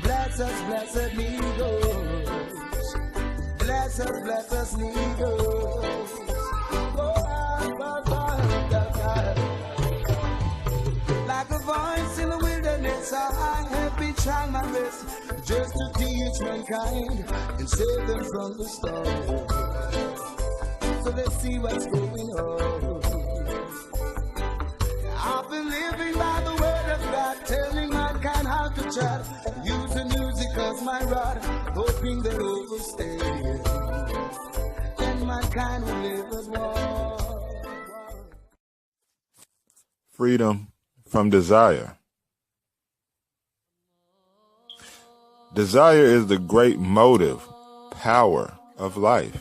Bless us, blessed needles. Bless us, needles. Like a voice in the wilderness, I have been trying my best just to teach mankind and save them from the storm. So let's see what's going on. I've been living by the word of God, telling mankind how to chat, using music as my rod, hoping they overstay, and mankind will live as one. Freedom from desire. Desire is the great motive power of life.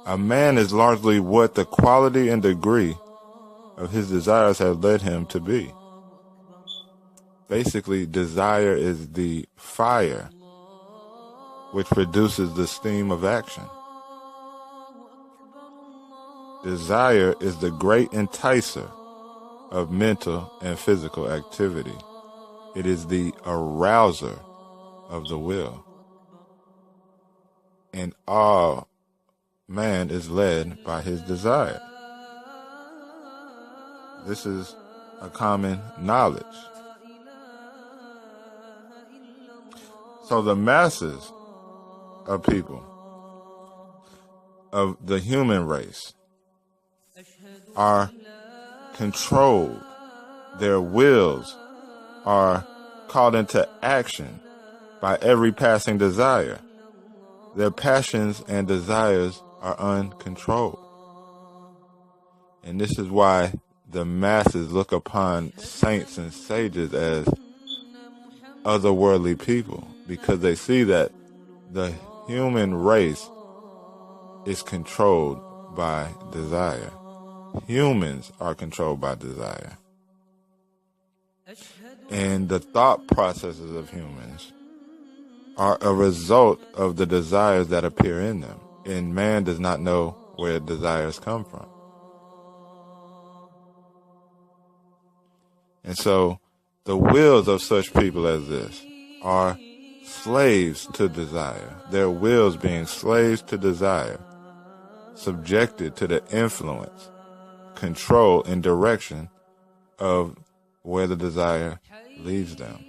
A man is largely what the quality and degree of his desires have led him to be. Basically, desire is the fire which produces the steam of action. Desire is the great enticer of mental and physical activity. It is the arouser of the will. And all man is led by his desire. This is a common knowledge. So the masses of people, of the human race, are controlled. Their wills are called into action by every passing desire. Their passions and desires are uncontrolled. And this is why the masses look upon saints and sages as otherworldly people, because they see that the human race is controlled by desire. Humans are controlled by desire. And the thought processes of humans are a result of the desires that appear in them. And man does not know where desires come from. And so the wills of such people as this are slaves to desire. Their wills being slaves to desire, subjected to the influence, control, and direction of where the desire leads them.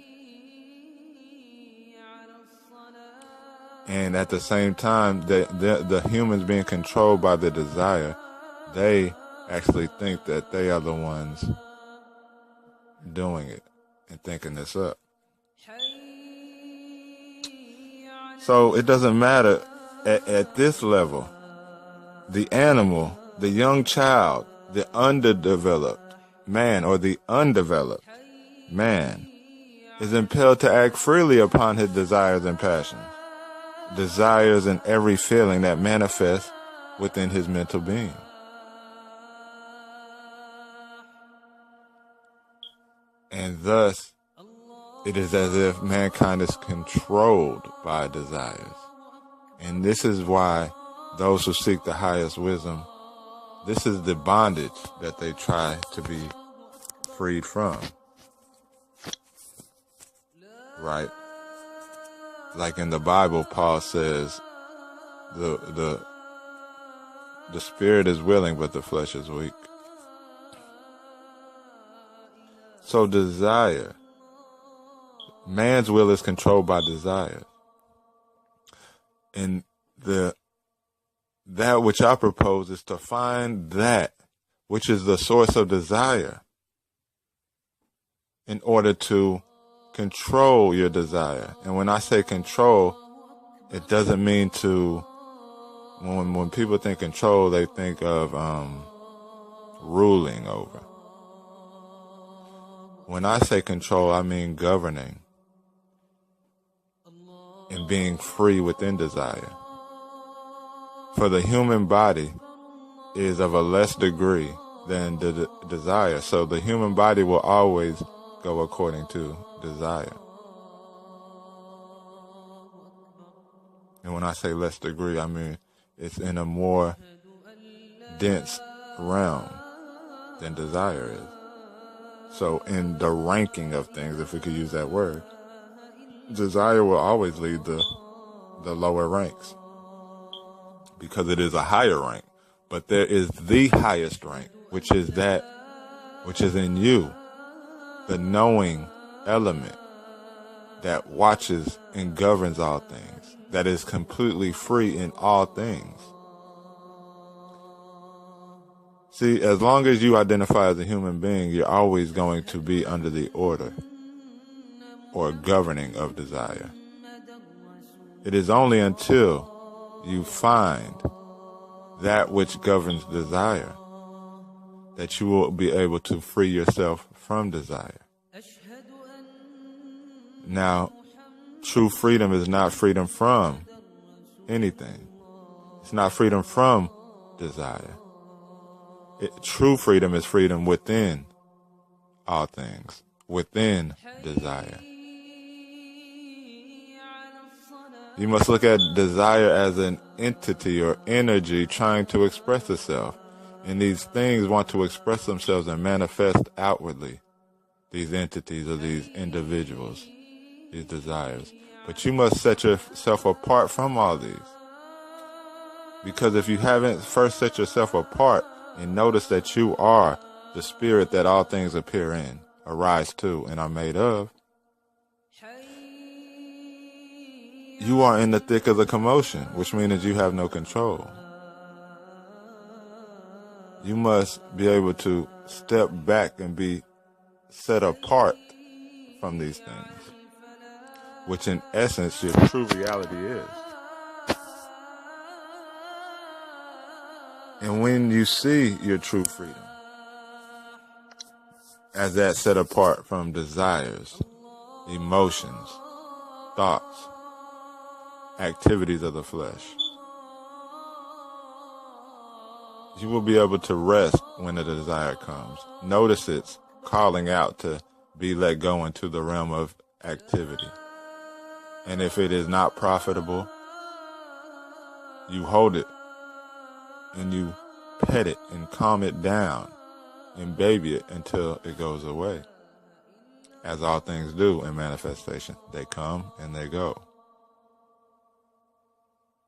And at the same time, the humans being controlled by the desire, they actually think that they are the ones doing it and thinking this up. So it doesn't matter at this level. The animal, the young child, the underdeveloped man or the undeveloped man is impelled to act freely upon his desires and passions. Desires and every feeling that manifests within his mental being. And thus, it is as if mankind is controlled by desires. And this is why those who seek the highest wisdom, this is the bondage that they try to be freed from. Right? Like in the Bible, Paul says, the spirit is willing, but the flesh is weak. So desire, man's will is controlled by desire. And that which I propose is to find that which is the source of desire in order to control your desire. And when I say control, it doesn't mean to, when people think control, they think of ruling over. When I say control, I mean governing and being free within desire. For the human body is of a less degree than the desire. So the human body will always go according to desire. And when I say less degree, I mean it's in a more dense realm. than desire is. So in the ranking of things, if we could use that word, desire will always lead the lower ranks because it is a higher rank. But there is the highest rank, which is that which is in you, the knowing element that watches and governs all things, that is completely free in all things. See, as long as you identify as a human being, you're always going to be under the order or governing of desire. It is only until you find that which governs desire that you will be able to free yourself from desire. Now, true freedom is not freedom from anything. It's not freedom from desire. True freedom is freedom within all things, within desire. You must look at desire as an entity or energy trying to express itself. And these things want to express themselves and manifest outwardly, these entities or these individuals, these desires. But you must set yourself apart from all these. Because if you haven't first set yourself apart and notice that you are the spirit that all things appear in, arise to, and are made of, you are in the thick of the commotion, which means that you have no control. You must be able to step back and be set apart from these things, which in essence your true reality is. And when you see your true freedom as that set apart from desires, emotions, thoughts, activities of the flesh, you will be able to rest when the desire comes. Notice it's calling out to be let go into the realm of activity. And if it is not profitable, you hold it and you pet it and calm it down and baby it until it goes away. As all things do in manifestation, they come and they go.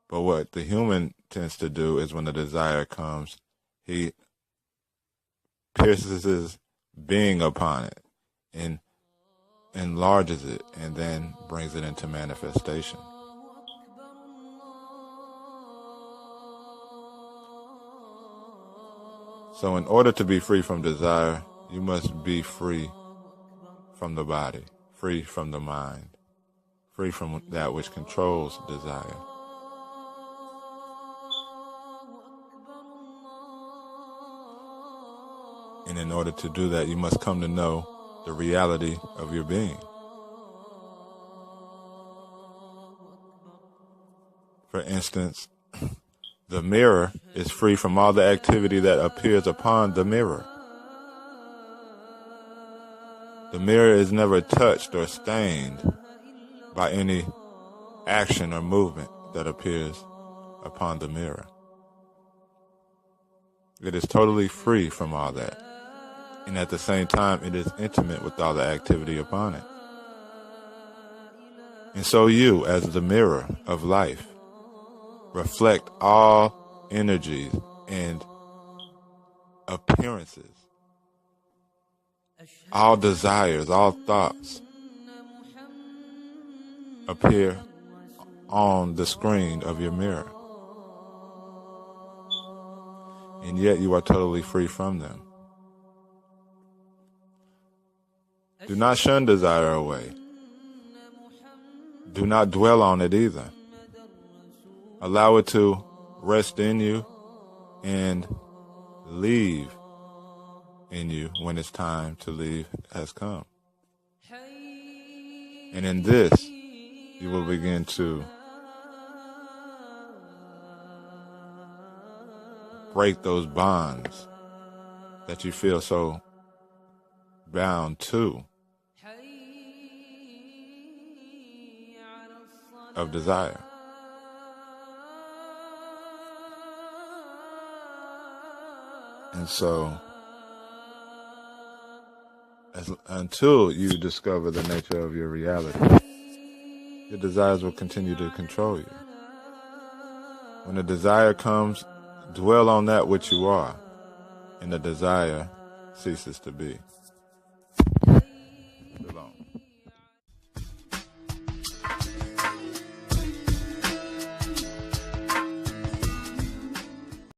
But what the human tends to do is when the desire comes, he pierces his being upon it and enlarges it and then brings it into manifestation. So in order to be free from desire, you must be free from the body, free from the mind, free from that which controls desire. And in order to do that, you must come to know the reality of your being. For instance, the mirror is free from all the activity that appears upon the mirror. The mirror is never touched or stained by any action or movement that appears upon the mirror. It is totally free from all that. And at the same time, it is intimate with all the activity upon it. And so you, as the mirror of life, reflect all energies and appearances, all desires, all thoughts appear on the screen of your mirror. And yet you are totally free from them. Do not shun desire away. Do not dwell on it either. Allow it to rest in you and leave in you when it's time to leave has come. And in this, you will begin to break those bonds that you feel so bound to of desire. And so until you discover the nature of your reality. Your desires will continue to control you. When a desire comes, dwell on that which you are, and the desire ceases to be.